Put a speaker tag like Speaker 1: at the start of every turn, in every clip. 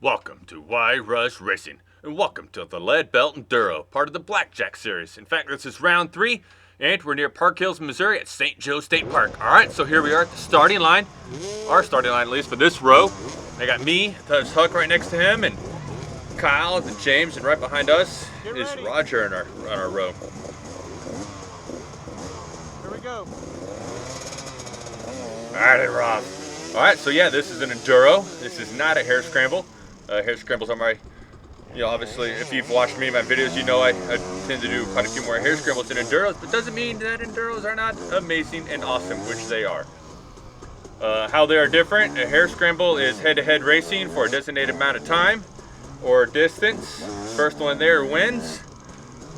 Speaker 1: Welcome to Y Rush Racing, and welcome to the Leadbelt Enduro, part of the BJEC series. In fact, this is round 3, and we're near Park Hills, Missouri at St. Joe State Park. Alright, so here we are at the starting line, our starting line at least for this row. I got me, there's Huck right next to him, and Kyle and James, and right behind us is Roger in our row.
Speaker 2: Here we go.
Speaker 1: Alright, Rob. Alright, so yeah, this is an Enduro. This is not a hair scramble. Hair scrambles are my, obviously, if you've watched me in my videos, you know I tend to do quite a few more hair scrambles than Enduros, but doesn't mean that Enduros are not amazing and awesome, which they are. How they are different: a hair scramble is head-to-head racing for a designated amount of time or distance. First one there wins,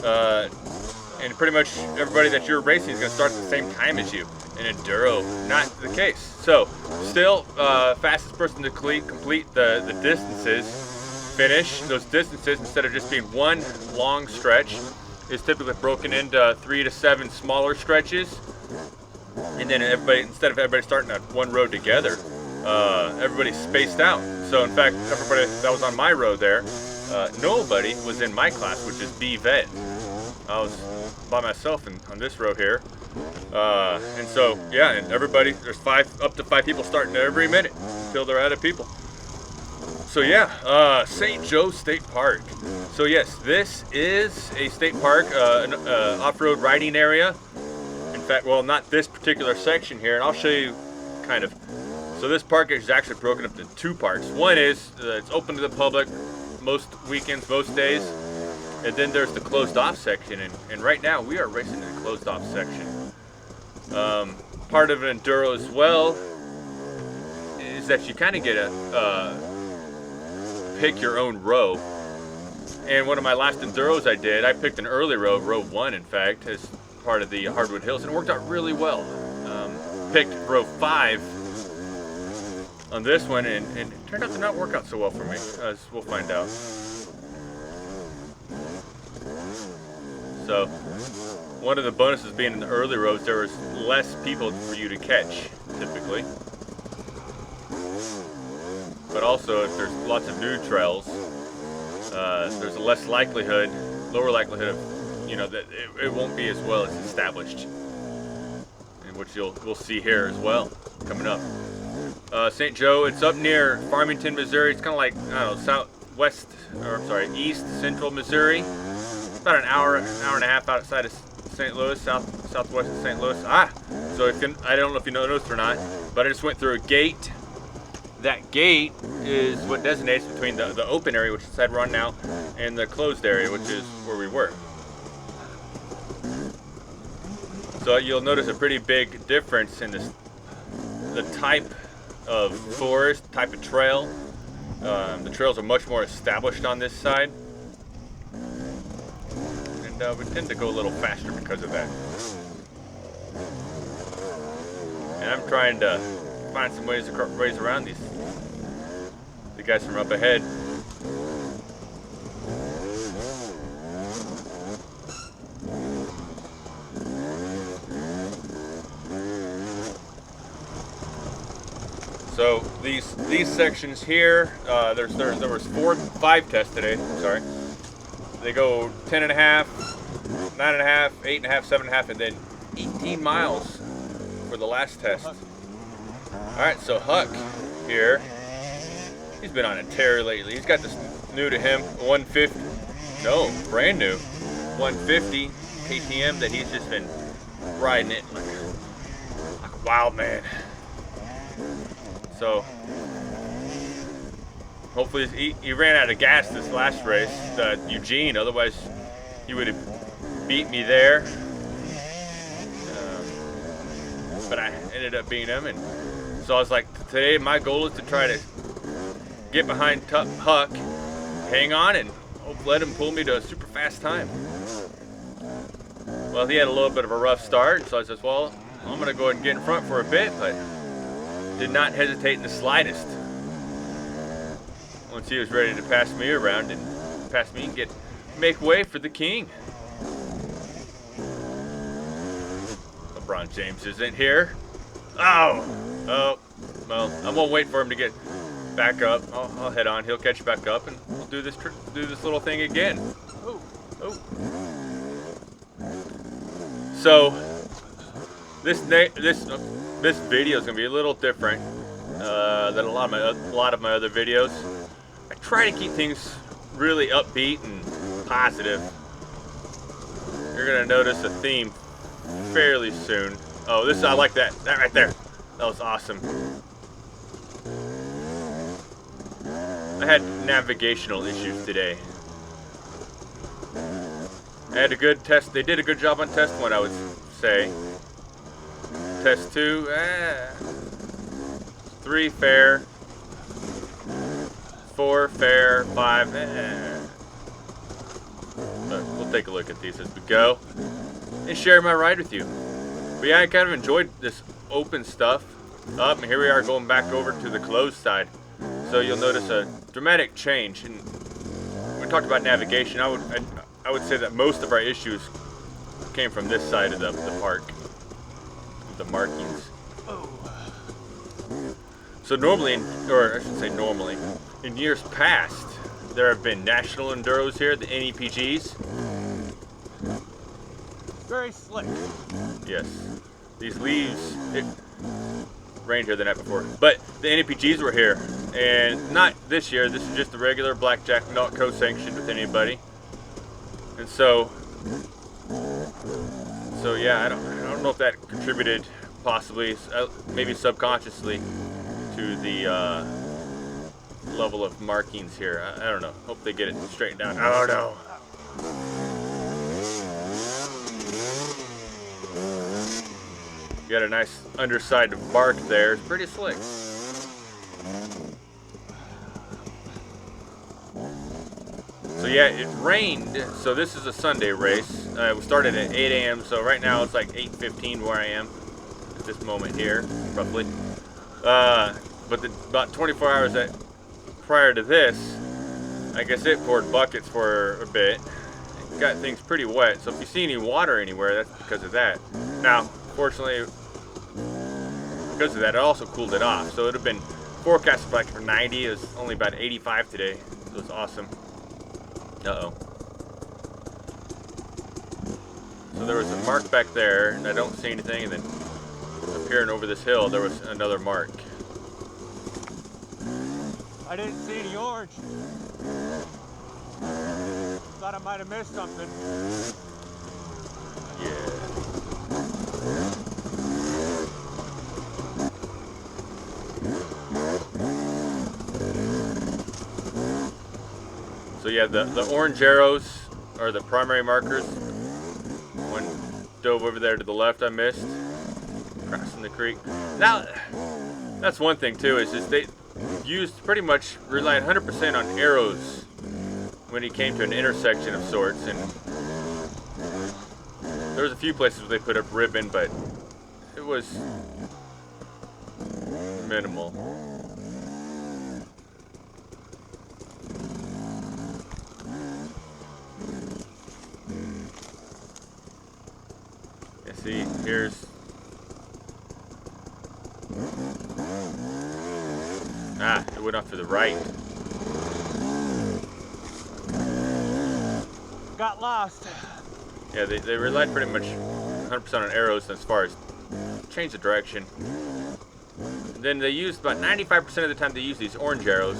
Speaker 1: and pretty much everybody that you're racing is going to start at the same time as you. In Enduro, not the case. So, still, fastest person to complete the distances, finish those distances instead of just being one long stretch, is typically broken into 3 to 7 smaller stretches. And then instead of everybody starting on one road together, everybody's spaced out. So, in fact, everybody that was on my road there, nobody was in my class, which is BJEC. I was by myself on this row here. And so, yeah, and everybody, there's up to 5 people starting every minute until they're out of people. So yeah, St. Joe State Park. So yes, this is a state park, an off-road riding area. In fact, well, not this particular section here, and I'll show you kind of. So this park is actually broken up into 2 parts. One is, it's open to the public most weekends, most days. And then there's the closed off section, and right now we are racing in the closed off section. Part of an Enduro as well is that you kind of get a pick your own row. And one of my last Enduros I picked an early row, row 1 in fact, as part of the Hardwood Hills, and it worked out really well. Picked row 5 on this one, and it turned out to not work out so well for me, as we'll find out. So, one of the bonuses being in the early rows, there was less people for you to catch, typically. But also, if there's lots of new trails, there's a lower likelihood of, that it won't be as well as established. And which we'll see here as well, coming up. St. Joe, it's up near Farmington, Missouri. It's kind of like, east central Missouri. About an hour and a half outside of St. Louis, southwest of St. Louis. So I don't know if you noticed or not, but I just went through a gate. That gate is what designates between the open area, which is the side we're on now, and the closed area, which is where we were. So you'll notice a pretty big difference in the type of forest, type of trail. The trails are much more established on this side. We tend to go a little faster because of that. And I'm trying to find some ways to race around the guys from up ahead. So these sections here, there was 5 tests today. Sorry. They go 10.5, 9.5, 8.5, 7.5, and then 18 miles for the last test. Alright, so Huck here, he's been on a tear lately. He's got this new to him, 150, brand new, 150 KTM that he's just been riding it like a wild man. So, hopefully, he ran out of gas this last race, Eugene, otherwise he would have beat me there. But I ended up beating him, and so I was like, today my goal is to try to get behind Huck, hang on, and let him pull me to a super fast time. Well, he had a little bit of a rough start, so I said, well, I'm going to go ahead and get in front for a bit, but did not hesitate in the slightest. Once he was ready to pass me around and pass me and make way for the king. LeBron James isn't here. Oh, well, I'm gonna wait for him to get back up. I'll head on. He'll catch back up, and we'll do this little thing again. Oh. So this video is gonna be a little different than a lot of my other videos. I try to keep things really upbeat and positive. You're gonna notice a theme fairly soon. Oh, I like that right there. That was awesome. I had navigational issues today. I had a good test. They did a good job on test 1, I would say. Test 2, 3 fair, 4 fair, 5. But we'll take a look at these as we go and share my ride with you. But yeah, I kind of enjoyed this open stuff. And here we are going back over to the closed side. So you'll notice a dramatic change. And when we talked about navigation, I would say that most of our issues came from this side of the park, the markings. So normally, or I should say normally, in years past, there have been national enduros here, the NEPGs.
Speaker 2: Very slick.
Speaker 1: Yes. These leaves, it rained here the night before. But the NEPGs were here. And not this year, this is just the regular blackjack, not co-sanctioned with anybody. And so yeah, I don't know if that contributed possibly, maybe subconsciously, to the level of markings here. I don't know. Hope they get it straightened out. I don't know. Got a nice underside bark there. It's pretty slick. So yeah, it rained. So this is a Sunday race. We started at 8 a.m. So right now it's like 8:15 where I am at this moment here, roughly. But about 24 hours prior to this, I guess it poured buckets for a bit. It got things pretty wet. So if you see any water anywhere, that's because of that. Now, fortunately, because of that, it also cooled it off. So it would have been forecasted like for 90. It was only about 85 today. So it's awesome. Uh-oh. So there was a mark back there, and I don't see anything, and then appearing over this hill, there was another mark.
Speaker 2: I didn't see any orange. Thought I might have missed something.
Speaker 1: Yeah. So yeah, the orange arrows are the primary markers. One dove over there to the left, I missed, crossing the creek. Now, that's one thing too, is just they used pretty much relied 100% on arrows when he came to an intersection of sorts, and there was a few places where they put up ribbon, but it was minimal. See, here's it went off to the right.
Speaker 2: Got lost.
Speaker 1: Yeah, they relied pretty much 100% on arrows as far as change the direction. Then they used about 95% of the time they use these orange arrows.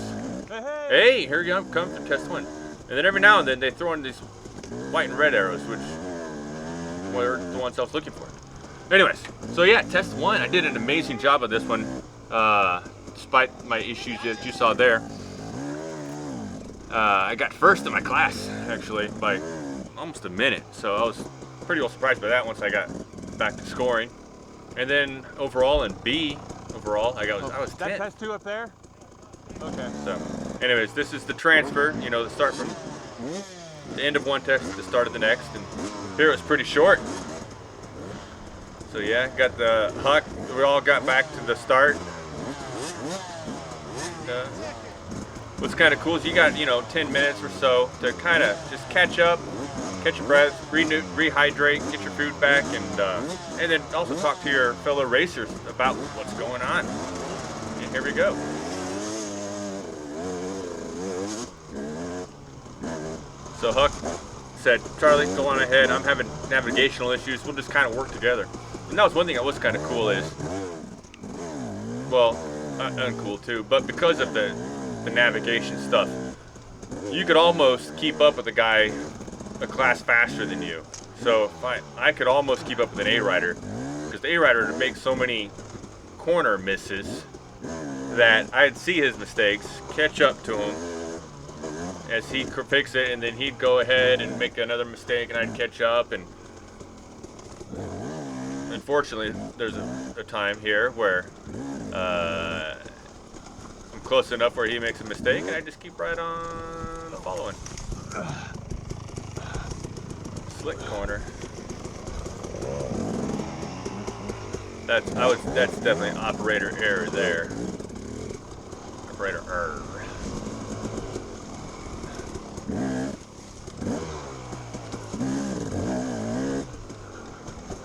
Speaker 1: Hey, here you come for test 1. And then every now and then they throw in these white and red arrows, which were the ones I was looking for. Anyways, so yeah, test 1. I did an amazing job of this one, despite my issues that you saw there. I got first in my class, actually, by almost a minute. So I was pretty well surprised by that once I got back to scoring. And then overall in B, I was 10.
Speaker 2: That test 2 up there? Okay.
Speaker 1: So, anyways, this is the transfer, the start from the end of one test to the start of the next. And here it was pretty short. So yeah, got the huck. We all got back to the start. What's kind of cool is you got 10 minutes or so to kind of just catch up, catch your breath, rehydrate, get your food back, and then also talk to your fellow racers about what's going on. And here we go. So Huck said, Charlie, go on ahead. I'm having navigational issues. We'll just kind of work together. And that was one thing that was kind of cool is, well, uncool too, but because of the navigation stuff, you could almost keep up with a guy a class faster than you. So if I could almost keep up with an A-rider, because the A-rider makes so many corner misses that I'd see his mistakes, catch up to him as he'd fix it, and then he'd go ahead and make another mistake, and I'd catch up. And unfortunately, there's a time here where I'm close enough where he makes a mistake, and I just keep right on following. Slick corner. That's definitely operator error there. Operator error.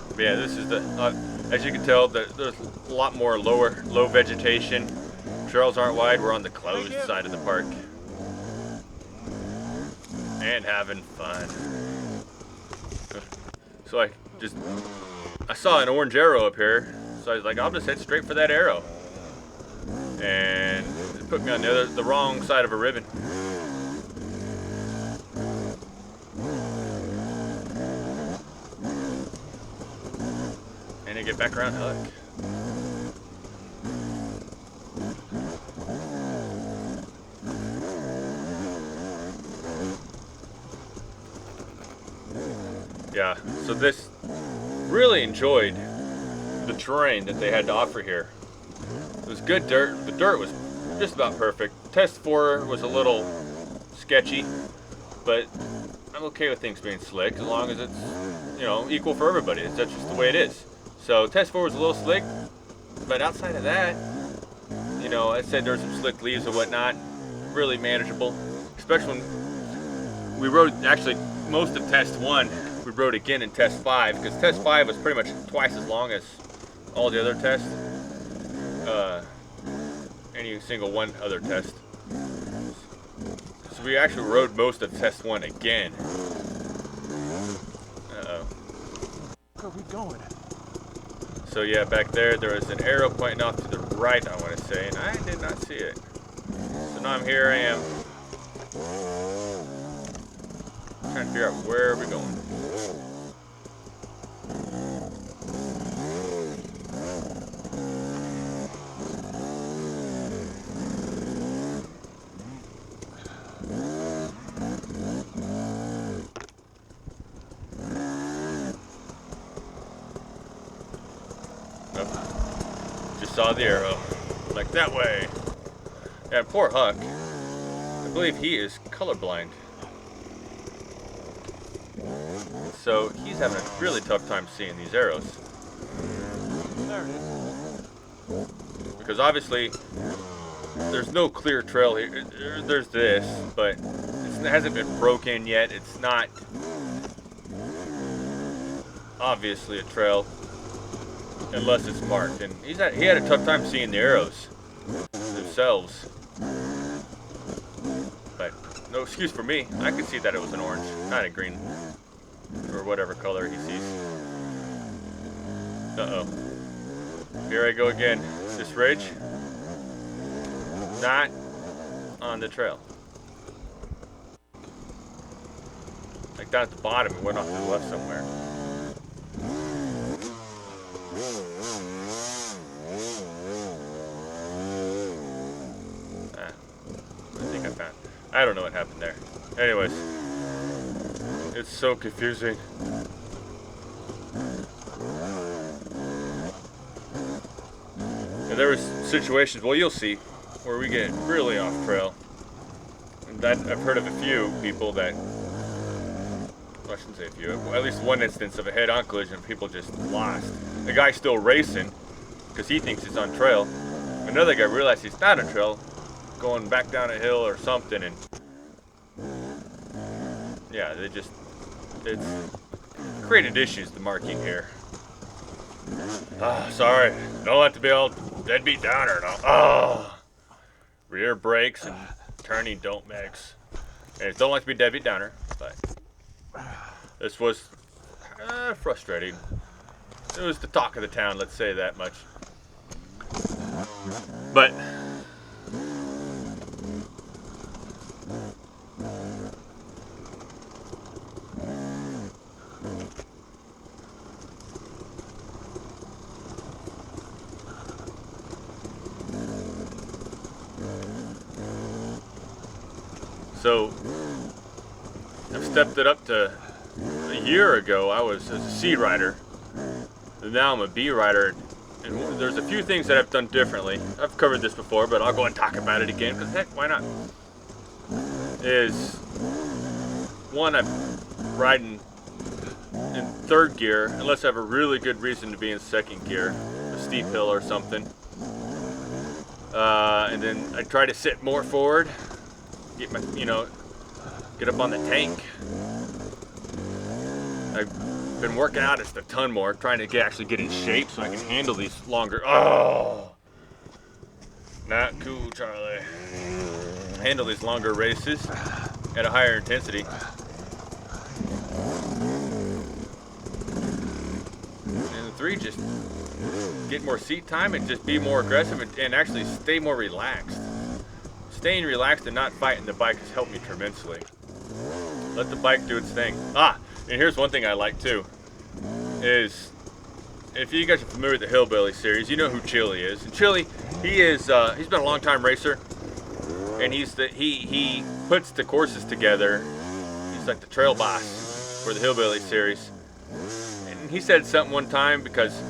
Speaker 1: But yeah, this is the as you can tell, there's a lot more low vegetation. Trails aren't wide. We're on the closed side of the park and having fun. So I saw an orange arrow up here, so I was like, I'll just head straight for that arrow, and it put me on the wrong side of a ribbon. And I get back around Huck. Yeah, so this really enjoyed the terrain that they had to offer here. It was good dirt. The dirt was just about perfect. Test 4 was a little sketchy, but I'm okay with things being slick as long as it's, you know, equal for everybody. That's just the way it is. So Test 4 was a little slick, but outside of that, you know, I said there's some slick leaves and whatnot, really manageable. Especially when we rode, actually most of Test 1, we rode again in Test 5, because Test 5 was pretty much twice as long as all the other tests. Any single one other test. So we actually rode most of Test 1 again. Uh-oh.
Speaker 2: Where are we going?
Speaker 1: So yeah, back there was an arrow pointing off to the right, I want to say, and I did not see it. So now here I am. Trying to figure out where we're going. Just saw the arrow. Like that way. Yeah, poor Huck. I believe he is colorblind. So he's having a really tough time seeing these arrows.
Speaker 2: There it is.
Speaker 1: Because obviously there's no clear trail here. There's this, but it hasn't been broken yet. It's not obviously a trail unless it's marked. And he had a tough time seeing the arrows themselves. But no excuse for me. I could see that it was an orange, not a green, or whatever color he sees. Uh-oh. Here I go again. This ridge, not on the trail. Like down at the bottom, it went off to the left somewhere. I think I found. I don't know what happened there. Anyways, it's so confusing. And there was situations, well, you'll see, where we get really off trail. And that I've heard of a few people that, well, I shouldn't say a few, at least one instance of a head-on collision, people just lost. The guy's still racing because he thinks he's on trail. Another guy realized he's not on trail, going back down a hill or something, and yeah, it's created issues, the marking here. Sorry, don't have to be all deadbeat downer. No. Rear brakes and turning don't mix. And don't like to be deadbeat downer. But this was frustrating. It was the talk of the town, let's say that much. But so I've stepped it up to a year ago. I was a C rider, and now I'm a B rider. And there's a few things that I've done differently. I've covered this before, but I'll go and talk about it again, because heck, why not? Is one, I'm riding in third gear, unless I have a really good reason to be in second gear, a steep hill or something. And then I try to sit more forward, get my, get up on the tank. I've been working out just a ton more, trying to actually get in shape so I can handle these longer. Oh, not cool, Charlie. Handle these longer races at a higher intensity. And 3, just get more seat time and just be more aggressive and actually stay more relaxed. Staying relaxed and not fighting the bike has helped me tremendously. Let the bike do its thing. And here's one thing I like too, is if you guys are familiar with the Hillbilly series, you know who Chili is. And Chili, he's been a long time racer, and he puts the courses together. He's like the trail boss for the Hillbilly series. And he said something one time, because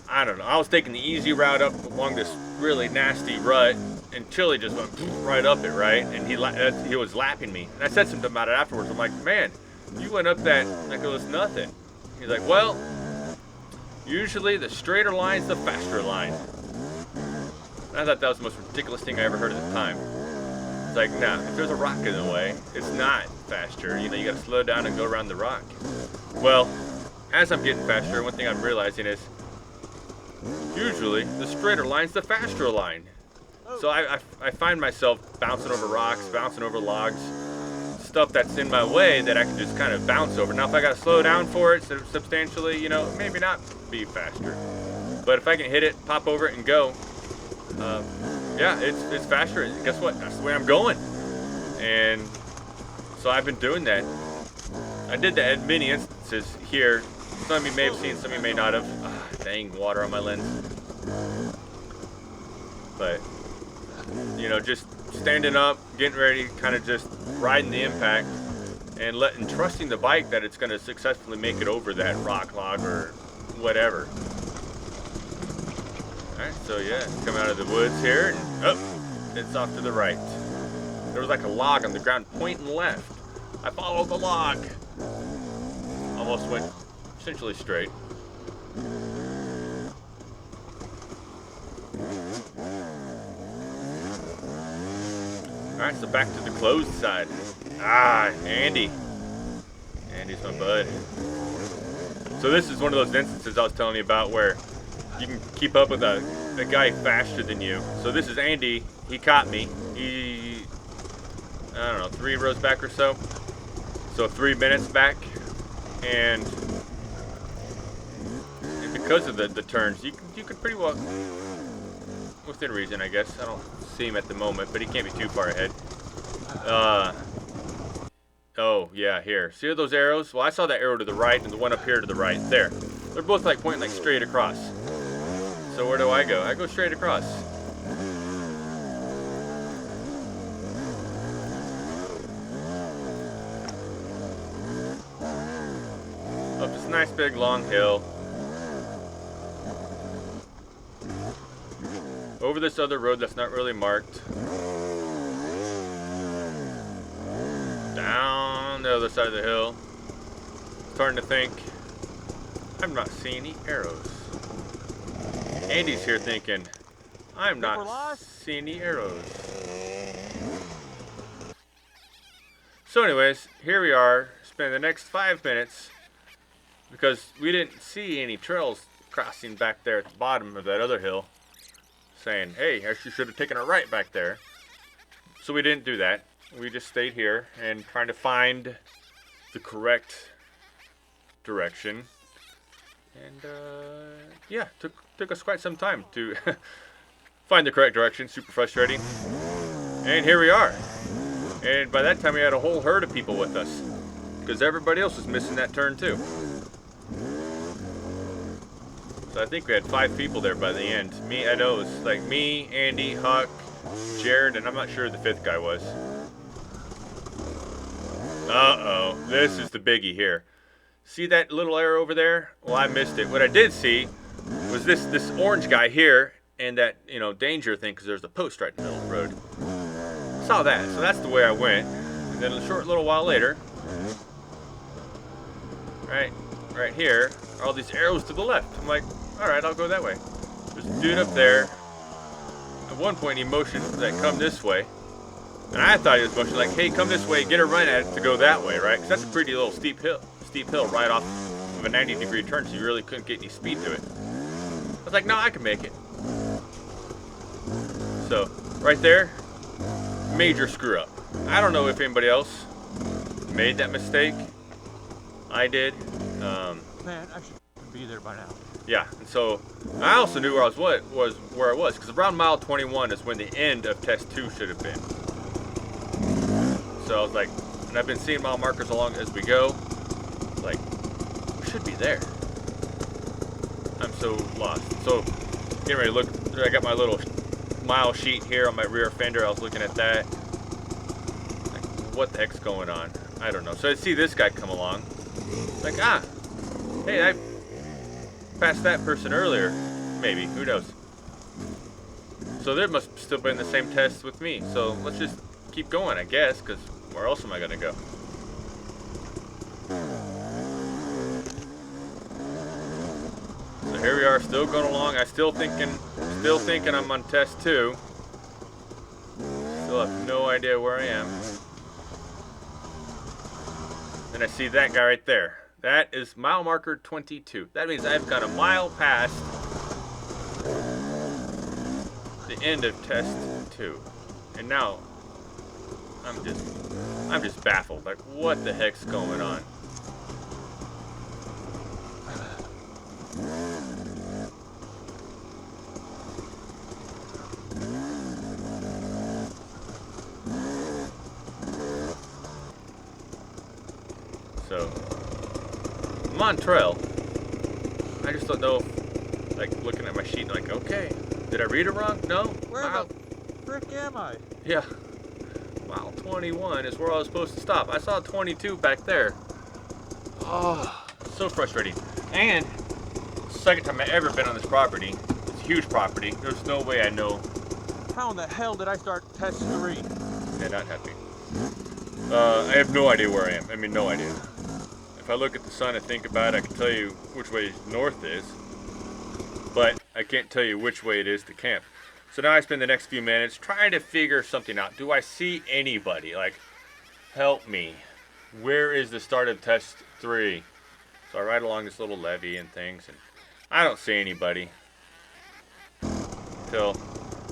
Speaker 1: I don't know, I was taking the easy route up along this really nasty rut, and Chili just went right up it, right? And he was lapping me. And I said something about it afterwards. I'm like, man, you went up that like it was nothing. He's like, well, usually the straighter line's the faster line. And I thought that was the most ridiculous thing I ever heard at the time. It's like, nah, if there's a rock in the way, it's not faster. You gotta slow down and go around the rock. Well, as I'm getting faster, one thing I'm realizing is usually the straighter line's the faster line. So I find myself bouncing over rocks, bouncing over logs, stuff that's in my way that I can just kind of bounce over. Now if I gotta slow down for it substantially, maybe not be faster. But if I can hit it, pop over it and go, yeah, it's faster. And guess what? That's the way I'm going. And so I've been doing that. I did that at many instances here. Some of you may have seen, some of you may not have. Dang, water on my lens. But just standing up, getting ready, kind of just riding the impact, and trusting the bike that it's going to successfully make it over that rock log or whatever. Alright, so yeah, come out of the woods here, and it's off to the right. There was like a log on the ground pointing left. I followed the log. Almost went essentially straight. Alright, so back to the closed side. Andy. Andy's my bud. So this is one of those instances I was telling you about where you can keep up with a guy faster than you. So this is Andy. He caught me. I don't know, 3 rows back or so. So 3 minutes back. And because of the turns, you could pretty well, within reason, I guess. I don't see him at the moment, but he can't be too far ahead. Oh yeah, here. See those arrows? Well, I saw that arrow to the right and the one up here to the right. There. They're both like pointing like straight across. So where do I go? I go straight across. Up this nice big long hill. Over this other road that's not really marked. Down the other side of the hill. Starting to think, I'm not seeing any arrows. Andy's here thinking, I'm not seeing any arrows. So anyways, here we are, spending the next 5 minutes, because we didn't see any trails crossing back there at the bottom of that other hill, saying, hey, I should have taken a right back there. So we didn't do that. We just stayed here and trying to find the correct direction. And yeah, took us quite some time to find the correct direction. Super frustrating. And here we are. And by that time we had a whole herd of people with us, because everybody else was missing that turn too. So I think we had 5 people there by the end. I know it was like me, Andy, Huck, Jared, and I'm not sure who the 5th guy was. Uh-oh, this is the biggie here. See that little arrow over there? Well, I missed it. What I did see was this orange guy here, and that, you know, danger thing, because there's a post right in the middle of the road. Saw that, so that's the way I went. And then a short little while later, right here, are all these arrows to the left. I'm like, all right, I'll go that way. There's a dude up there. At one point, he motioned that come this way. And I thought he was motioning like, hey, come this way, get a run at it to go that way, right? Because that's a pretty little steep hill right off of a 90-degree turn, so you really couldn't get any speed to it. I was like, no, I can make it. So, right there, major screw up. I don't know if anybody else made that mistake. I did.
Speaker 2: Man, I should be there by now.
Speaker 1: Yeah, and so I also knew where I was, because around mile 21 is when the end of test 2 should have been. So I was like, and I've been seeing mile markers along as we go. Like, we should be there. I'm so lost. So, getting ready to look. I got my little mile sheet here on my rear fender. I was looking at that. Like, what the heck's going on? I don't know. So I see this guy come along. Like, hey, I passed that person earlier. Maybe. Who knows? So they must still be in the same test with me. So let's just keep going, I guess, because where else am I going to go? So here we are, still going along. I still thinking I'm on test 2. Still have no idea where I am. And I see that guy right there. That is mile marker 22. That means I've got a mile past the end of test 2. And now I'm just baffled. Like, what the heck's going on? So, I'm on trail. I just don't know if, like, looking at my sheet, like, okay, did I read it wrong? No?
Speaker 2: Where the frick am I?
Speaker 1: Yeah. Mile 21 is where I was supposed to stop. I saw 22 back there. Oh, so frustrating. And, second time I've ever been on this property. It's a huge property. There's no way I know.
Speaker 2: How in the hell did I start test 3?
Speaker 1: Yeah, not happy. I have no idea where I am. I mean, no idea. If I look at the sun and think about it, I can tell you which way north is, but I can't tell you which way it is to camp. So now I spend the next few minutes trying to figure something out. Do I see anybody? Like, help me. Where is the start of test 3? So I ride along this little levee and things, and I don't see anybody. Till,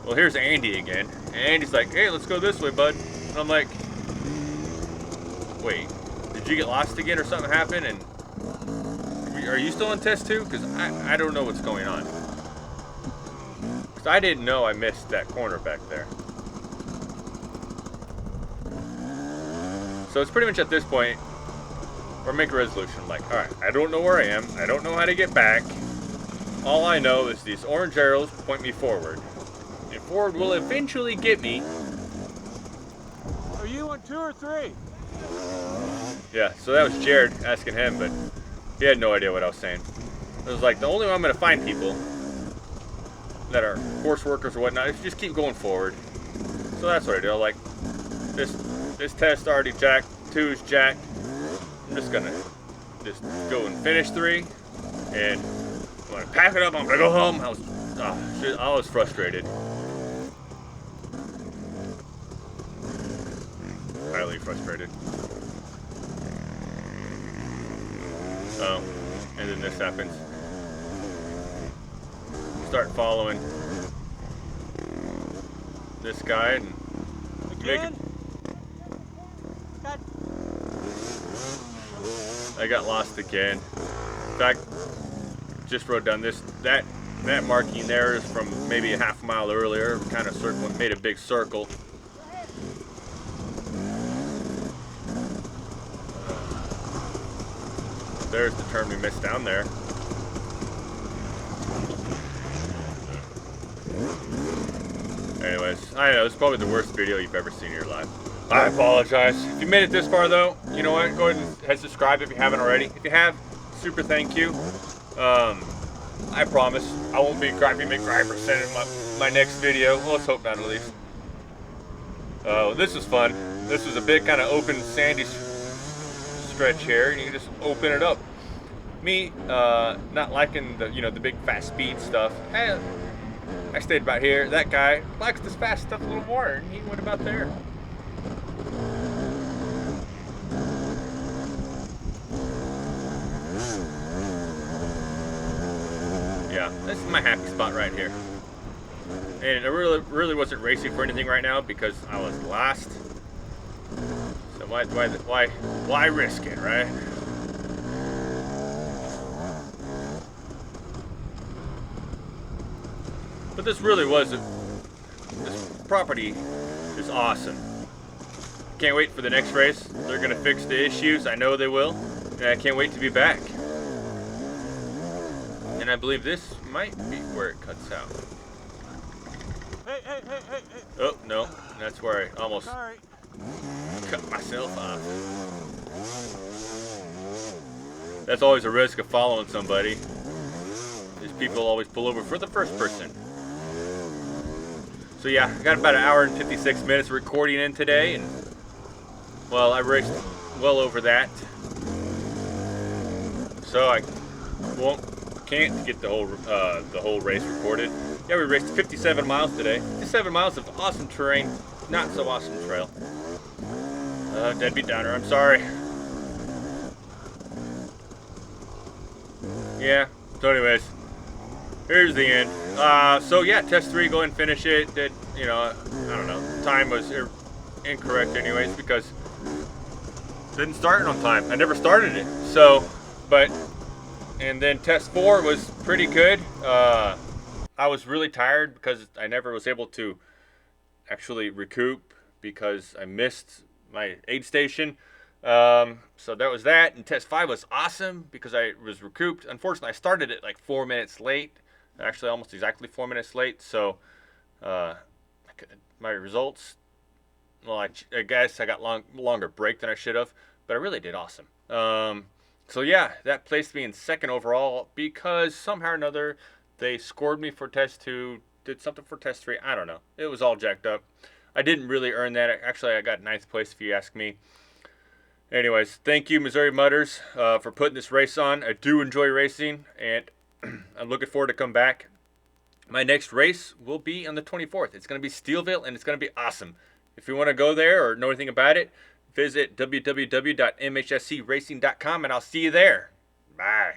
Speaker 1: well, here's Andy again. And Andy's like, hey, let's go this way, bud. And I'm like, wait. Did you get lost again or something happened? And are you still in test 2? Because I don't know what's going on. Because I didn't know I missed that corner back there. So it's pretty much at this point, we're making a resolution. I'm like, alright, I don't know where I am. I don't know how to get back. All I know is these orange arrows point me forward. And forward will eventually get me.
Speaker 2: Are you on 2 or 3?
Speaker 1: Yeah, so that was Jared asking him, but he had no idea what I was saying. It was like, the only way I'm going to find people that are course workers or whatnot is just keep going forward. So that's what I do. Like, this test already jacked, 2 is jacked. I'm just going to just go and finish 3. And when I pack it up, I'm going to go home. I was frustrated. Highly frustrated. Oh, and then this happens. Start following this guy and
Speaker 2: again? God.
Speaker 1: I got lost again. In fact, just rode down this, that marking there is from maybe a half mile earlier, kind of circling, made a big circle. There's the turn we missed down there. Anyways, I know, it's probably the worst video you've ever seen in your life. I apologize. If you made it this far though, you know what, go ahead and hit subscribe if you haven't already. If you have, super thank you. I promise I won't be Gripey McGriperson in my next video. Well, let's hope not at least. This was fun. This was a big kind of open sandy stretch here, and you can just open it up. Me, not liking the the big fast speed stuff. I stayed about here. That guy likes this fast stuff a little more, and he went about there. Yeah, this is my happy spot right here. And I really wasn't racing for anything right now because I was last. So why risk it, right? But this really was this property is awesome. Can't wait for the next race. They're gonna fix the issues. I know they will, and I can't wait to be back. And I believe this might be where it cuts out.
Speaker 2: Hey.
Speaker 1: Oh, no. That's where I almost
Speaker 2: Sorry.
Speaker 1: cut myself off. That's always a risk of following somebody. These people always pull over for the first person. So yeah, I got about an hour and 56 minutes recording in today, and well, I raced well over that. So I can't get the whole race recorded. Yeah, we raced 57 miles today. 57 miles of awesome terrain, not so awesome trail. Deadbeat Downer, I'm sorry. Yeah, so anyways, here's the end. So yeah, test 3, go and finish it. Did, I don't know, time was incorrect anyways because didn't start it on time. I never started it. So, and then test 4 was pretty good. I was really tired because I never was able to actually recoup because I missed my aid station. So that was that. And test 5 was awesome because I was recouped. Unfortunately, I started it like 4 minutes late. Actually, almost exactly 4 minutes late. So my results, well, I guess I got longer break than I should have, but I really did awesome. So yeah, that placed me in second overall because somehow or another they scored me for test 2, did something for test 3. I don't know. It was all jacked up. I didn't really earn that. Actually, I got 9th place if you ask me. Anyways, thank you, Missouri Mudders, for putting this race on. I do enjoy racing, and I'm looking forward to come back. My next race will be on the 24th. It's going to be Steelville, and it's going to be awesome. If you want to go there or know anything about it, visit www.mhscracing.com, and I'll see you there. Bye.